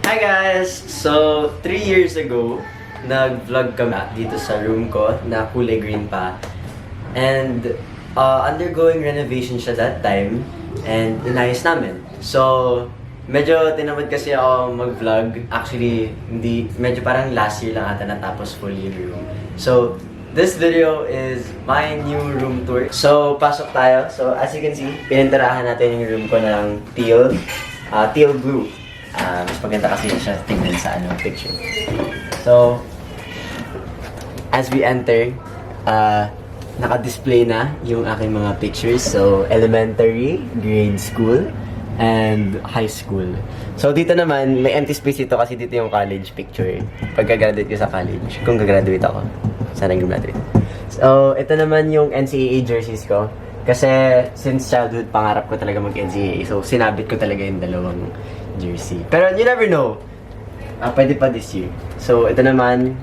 Hi guys! So, 3 years ago, nag-vlog kami dito sa room ko na kulay green pa. And undergoing renovation siya that time and inayos namin. So, medyo tinamad kasi ako mag-vlog. Actually, medyo parang last year lang ata natapos fully yung room. So, this video is my new room tour. So, pasok tayo. So, as you can see, pinintirahan natin yung room ko ng teal blue. Mas maganda kasi siya tingnan sa picture. So, as we enter, naka-display na yung aking mga pictures. So, elementary, grade school, and high school. So, dito naman, may empty space dito kasi dito yung college picture. Pagka-graduate ko sa college, kung gagraduate ako. Sana graduate. So, ito naman yung NCAA jerseys ko. Kasi, since childhood, pangarap ko talaga mag-NCAA. So, sinabit ko talaga yung dalawang jersey. Pero, you never know. Pwede pa this year. So, ito naman,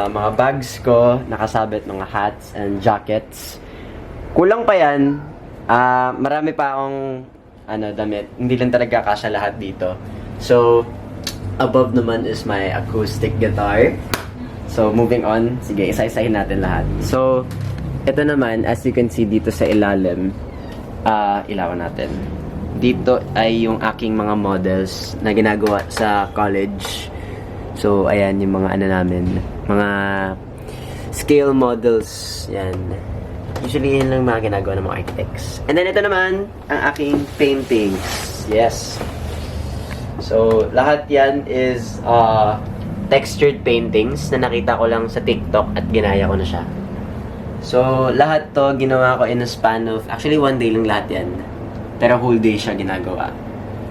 mga bags ko, nakasabit, mga hats and jackets. Kulang pa yan. Marami pa akong damit. Hindi lang talaga kasya lahat dito. So, above naman is my acoustic guitar. So, moving on. Sige, isa-isahin natin lahat. So, ito naman, as you can see dito sa ilalim, ilawan natin. Dito ay yung aking mga models na ginagawa sa college. So, ayan yung mga namin. Mga scale models. Yan. Usually, yun lang mga ginagawa ng mga architects. And then, ito naman, ang aking paintings. Yes. So, lahat yan is textured paintings na nakita ko lang sa TikTok at ginaya ko na siya. So, lahat to ginawa ko in a span of, actually, 1 day lang lahat yan. Pero whole day siya ginagawa.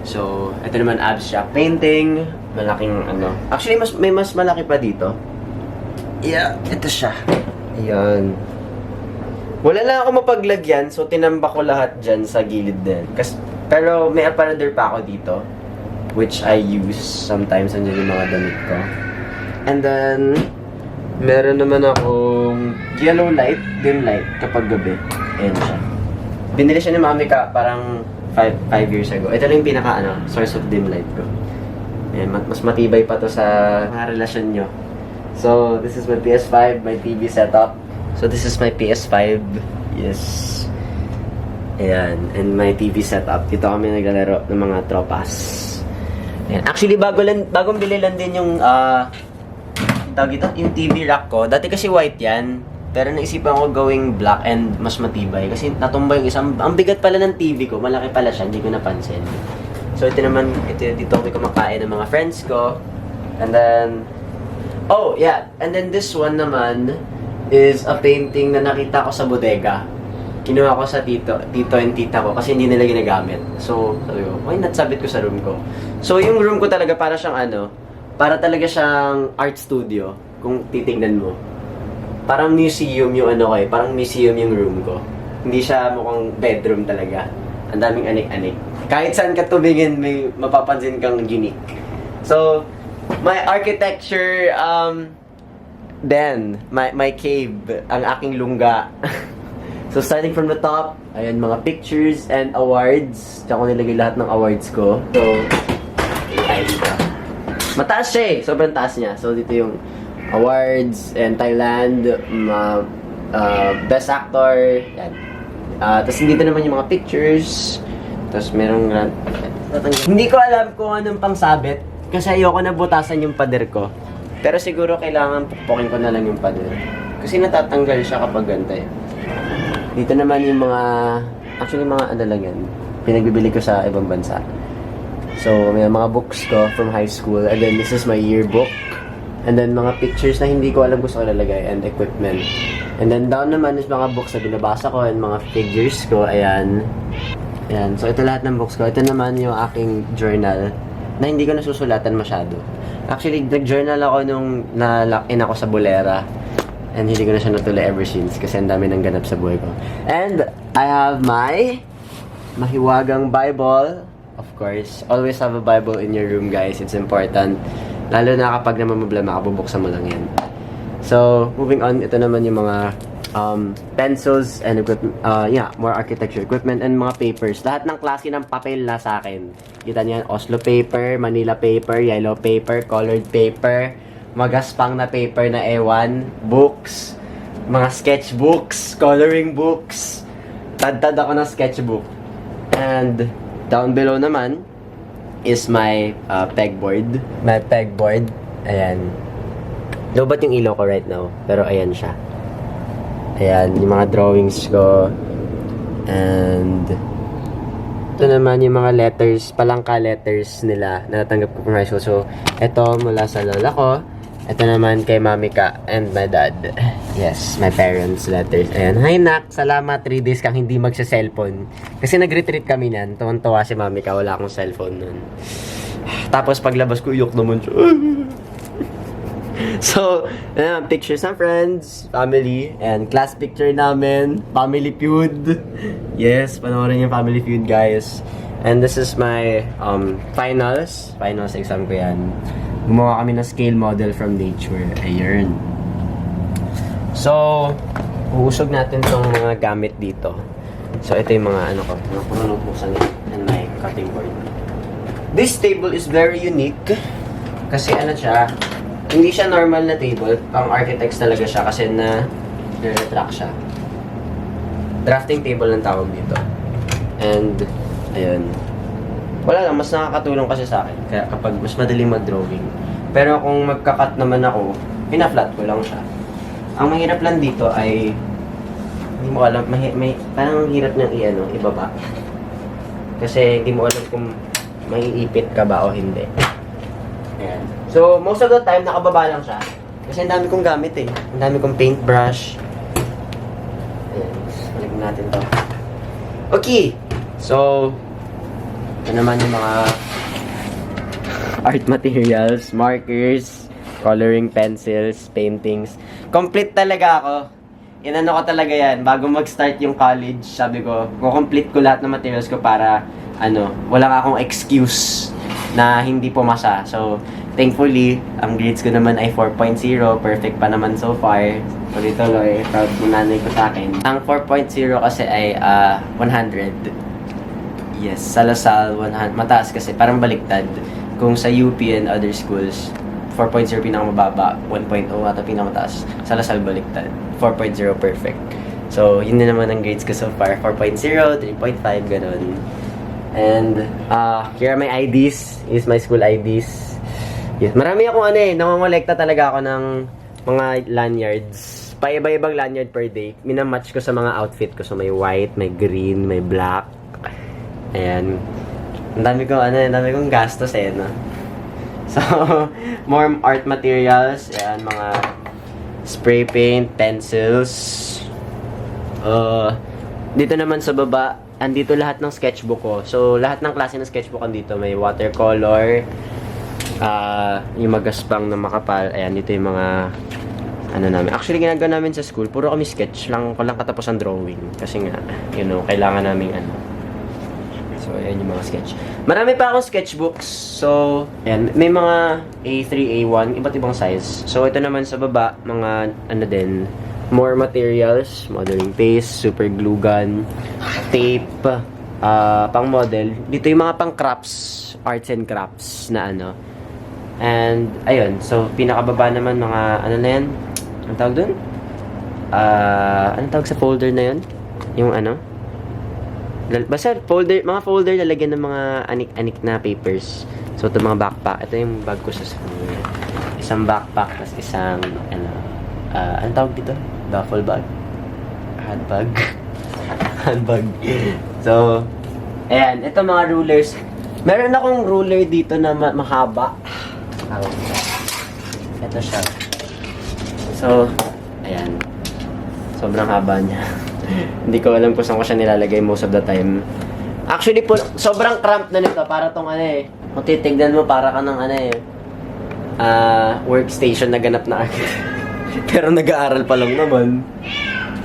So, ito naman abstract painting. Malaking Actually, may mas malaki pa dito. Yeah, ito siya. Ayan. Wala lang ako mapaglagyan, so tinambak ko lahat dyan sa gilid din. Pero may aparador pa ako dito, which I use sometimes nandiyan yung mga damit ko. And then, meron naman akong yellow light, dim light kapag gabi. Ayan siya. Binili siya ni Mami parang 5 years ago. Ito lang yung pinaka source of dim light ko. Ayan, mas matibay pa to sa mga relasyon nyo. So, this is my PS5, my TV setup. So, this is my PS5. Yes. Ayan. And my TV setup. Dito kami naglalaro ng mga tropas. Ayan. Actually, bagong bili lang din yung tawag ito, yung TV rack ko. Dati kasi white yan. Pero naisipan ko gawing black and mas matibay. Kasi natumba yung isang, ang bigat pala ng TV ko. Malaki pala siya, hindi ko napansin. So ito naman, dito ako kumakain ng mga friends ko. And then, oh yeah, and then this one naman is a painting na nakita ko sa bodega. Kinuha ko sa tito and tita ko kasi hindi nila ginagamit. So, sabi ko, why not sabit ko sa room ko? So yung room ko talaga para siyang para talaga siyang art studio kung titignan mo. Parang museum yung parang museum yung room ko. Hindi siya mukhang bedroom talaga. Ang daming anik-anik. Kahit saan ka tumingin, may mapapansin kang unique. So, my architecture, then, my cave, ang aking lungga. So, starting from the top, ayan, mga pictures and awards. Tsaka ko nilagay lahat ng awards ko. So, ay dito. Mataas siya sobrang taas niya. So, dito yung awards and Thailand, best actor, yan. Tapos dito naman yung mga pictures. Tapos merong hindi ko alam kung anong pangsabit kasi ayoko na butasan yung pader ko. Pero siguro kailangan pukpukin ko na lang yung pader. Kasi natatanggal siya kapag ganito eh. Dito naman yung actually mga lang yan. Pinagbibili ko sa ibang bansa. So, may mga books ko from high school. And then this is my yearbook. And then mga pictures na hindi ko alam gusto ko lalagay and equipment. And then down naman is mga books na binabasa ko and mga figures ko. Ayan. Ayan. So ito lahat ng books ko. Ito naman yung aking journal na hindi ko nasusulatan masyado. Actually, nag-journal ako nung na-lock-in ako sa Bolera. And hindi ko na siya natuloy ever since kasi ang dami nang ganap sa buhay ko. And I have my mahiwagang Bible. Of course. Always have a Bible in your room, guys. It's important. Lalo na kapag namamblema ka, bubuksan mo lang yan. So, moving on, ito naman yung mga pencils and equipment, more architecture equipment and mga papers. Lahat ng klase ng papel na sa akin. Kita niyan, Oslo paper, Manila paper, yellow paper, colored paper, magaspang na paper na ewan, books, mga sketchbooks, coloring books. Tad-tad ako ng sketchbook. And down below naman is my pegboard. My pegboard. Ayan. Lobat yung ilaw ko right now. Pero ayan siya. Ayan, yung mga drawings ko. And ito naman yung mga letters, palangka letters nila na natanggap ko from high school. So, ito mula sa lola ko. Ito naman kay mami ka and my dad. Yes, my parents' letters. Ayan, hi nak, salamat 3 days kang hindi magsa-cellphone. Kasi nag-retreat kami nan. Tuwan-tuwa si mami ka, wala akong cellphone nun. Tapos paglabas ko, iyok naman siya. So, pictures ng friends, family, and class picture namin, family feud. Yes, panoorin yung family feud, guys. And this is my finals exam ko yan. Gumawa kami ng scale model from nature. Ayun. So, uusog natin tong mga gamit dito. So, ito yung mga ano ko, and my cutting board. This table is very unique kasi ano siya, hindi siya normal na table. Pang architects talaga siya kasi na-retract siya. Drafting table ang tawag dito. And, ayun. Wala lang, mas nakakatulong kasi sa akin. Kaya kapag mas madaling mag-drawing. Pero kung magka-cut naman ako, pina-flat ko lang siya. Ang mahirap lang dito ay, hindi mo alam, parang hirap niyang ibaba. Kasi hindi mo alam kung maiipit ka ba o hindi. Ayan. So, most of the time, nakababa lang siya. Kasi ang dami kong gamit eh. Ang dami kong paintbrush. Ayan. Balik natin to. Okay. So, ito naman yung mga art materials, markers, coloring pencils, paintings. Complete talaga ako. Inano ko talaga yan. Bago mag-start yung college, sabi ko, kukomplete ko lahat ng materials ko para, wala akong excuse na hindi pumasa. So, thankfully, ang grades ko naman ay 4.0. Perfect pa naman so far. Tuloy-tuloy. Proud ng nanay ko sa akin. Ang 4.0 kasi ay 100. Yes, sa Lasal, 100. Mataas kasi. Parang baliktad. Kung sa UP and other schools, 4.0 pinakamababa. 1.0 ata pinakamataas. Sa Lasal, baliktad. 4.0 perfect. So, yun na naman ang grades ko so far. 4.0, 3.5, ganun. And, here are my IDs. Is my school IDs. Yes, marami akong nangongolekta talaga ako ng mga lanyards. Paiba-ibang lanyard per day. Minamatch ko sa mga outfit ko. So, may white, may green, may black. Ayan. Ang dami kong gastos no? So, more art materials. Ayan, mga spray paint, pencils. Dito naman sa baba, andito lahat ng sketchbook ko. So, lahat ng klase ng sketchbook andito. May watercolor, yung magaspang na makapal. Ayan, dito yung mga namin. Actually, ginagawa namin sa school, puro kami sketch lang, walang katapos ang drawing. Kasi nga, kailangan namin So, ayan yung mga sketch. Marami pa akong sketchbooks. So, ayan, may mga A3, A1, iba't ibang size. So, ito naman sa baba, mga more materials, modeling paste, super glue gun, tape, pang model. Dito yung mga pang crafts, arts and crafts na And, ayun. So, pinakababa naman mga, yan? Anong tawag dun? Anong tawag sa folder na yun? Yung basta folder, mga folder lalagyan ng mga anik-anik na papers. So, ito mga backpack. Ito yung bag ko sa school. Isang backpack, tapos isang, anong tawag dito? Duffel bag? Handbag? Handbag. So, ayan. Ito mga rulers. Meron akong ruler dito na mahaba. Ito siya. So, ayan. Sobrang haba niya. Hindi ko alam kung saan ko siya nilalagay most of the time. Actually po, sobrang cramp na nito. Para tong kung titignan mo, para ka ng workstation na ganap na architect. Pero nag-aaral pa lang naman.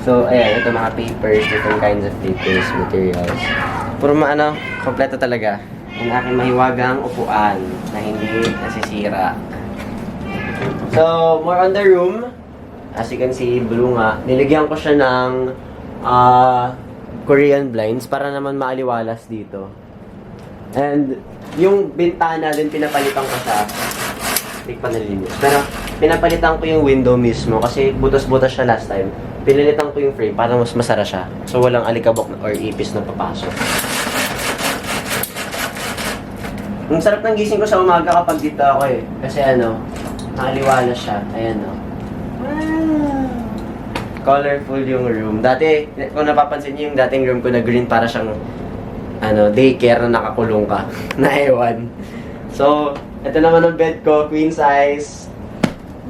So, ayan, ito mga papers, different kinds of papers, materials. Puro kompleto talaga. Yung aking mahiwagang upuan na hindi nasisira. So, more on the room. As you can see, blue nga. Nilagyan ko siya ng Korean blinds para naman maaliwalas dito. And yung bintana din pinapalitan ko siya. Hindi pa nalinis. Pero pinapalitan ko yung window mismo kasi butas-butas siya last time. Pinalitan ko yung frame para mas masara siya. So walang alikabok or ipis na papasok. Ang sarap ng gising ko sa umaga kapag dito ako eh. Kasi maaliwalas siya. Ayan o. Colorful yung room. Dati, kung napapansin niyo yung dating room ko na green, para siyang daycare na nakakulong ka. Na ewan. So, ito naman ang bed ko, queen size,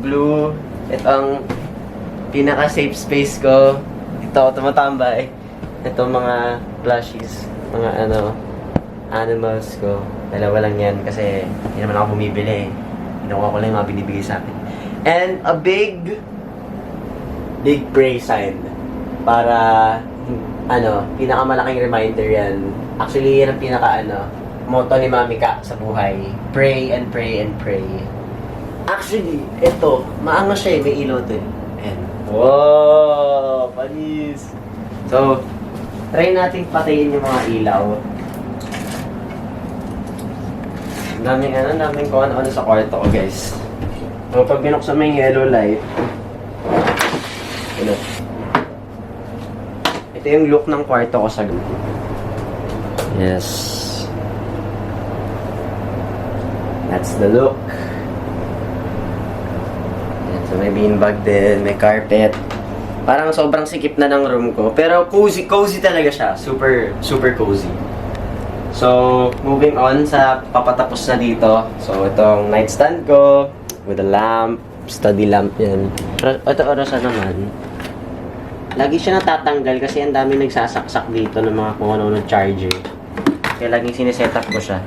blue. Ito ang pinaka-safe space ko. Ito, tumatambay. Ito mga plushies, mga animals ko. Dalawa lang yan kasi hindi naman ako bumibili eh. Kinuha ko lang yung mga binibigay sa akin. And a big pray sign. Para, pinakamalaking reminder yan. Actually, yan ang motto ni Mami Ka sa buhay. Pray and pray and pray. Actually, ito, maangas siya eh. May ilaw to eh. Ayan. Wow! Panis! So, try natin patayin yung mga ilaw. Daming kung ano sa kwarto ko, guys. So, pag binuksan mo yung yellow light, ito yung look ng kwarto ko sa gabi. Yes. That's the look. Yan, so may beanbag din, may carpet. Parang sobrang sikip na ng room ko. Pero cozy talaga siya. Super cozy. So, moving on sa papatapos na dito. So, itong nightstand ko with a lamp, study lamp yan. Ito orasan naman. Lagi siya natatanggal kasi ang dami nagsasaksak dito ng mga kung ano charger. Kaya laging sineset up ko siya.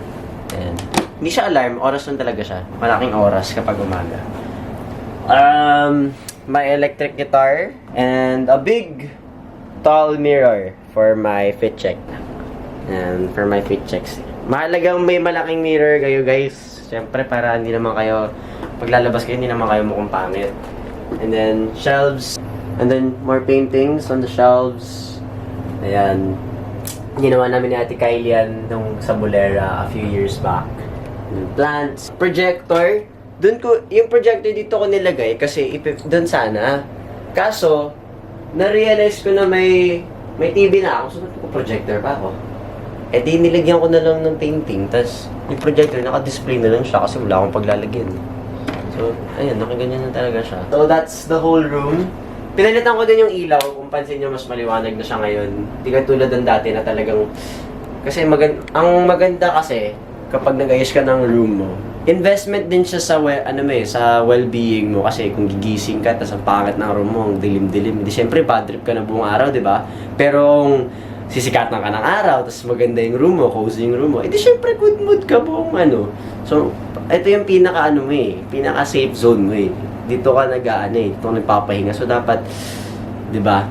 Ayan. Hindi siya alarm, oras lang talaga siya. Malaking oras kapag umaga. My electric guitar and a big tall mirror for my fit check. And for my fit checks. Mahalagang may malaking mirror kayo, guys. Siyempre para hindi naman kayo paglalabas kayo, hindi naman kayo mukhang pangit. And then shelves. And then more paintings on the shelves. Ayan. Ginawa namin ni Ate Kylie yan nung sa Bulera a few years back. Plants. Projector. Yung projector dito ko nilagay kasi doon sana. Kaso, na-realize ko na may TV na ako. So, projector pa ako. Eh di nilagyan ko na lang ng painting. Tapos, yung projector, naka-display na lang siya kasi wala akong paglalagyan. So, ayun, nakaganyan na talaga siya. So, that's the whole room. Pinalitan ko din yung ilaw. Kung pansin nyo, mas maliwanag na siya ngayon. Di ka tulad ng dati na talagang... Kasi ang maganda kasi, kapag nag-ayos ka ng room mo, investment din siya sa sa well-being mo. Kasi kung gigising ka, tas ang pangit ng room mo, ang dilim-dilim. Di syempre, bad trip ka na buong araw, di ba? Pero sisikatan ka ng araw, tas maganda yung room mo, cozy yung room mo, di syempre, good mood ka buong So, ito yung pinaka-safe zone mo eh. Dito ka dito ka nagpapahinga. So, dapat, di ba?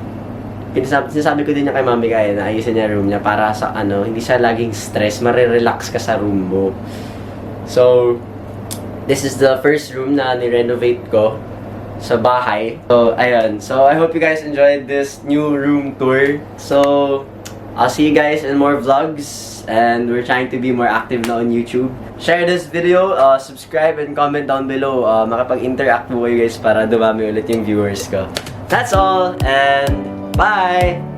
Sinasabi ko din niya kay Mami Kaya na ayusin niya room niya para sa hindi siya laging stress, marirelax ka sa room mo. So, this is the first room na ni-renovate ko sa bahay. So, ayun. So, I hope you guys enjoyed this new room tour. So, I'll see you guys in more vlogs. And we're trying to be more active now on YouTube. Share this video, subscribe and comment down below. Makapag-interact po kayo guys para dumami ulit yung viewers ko. That's all, and bye!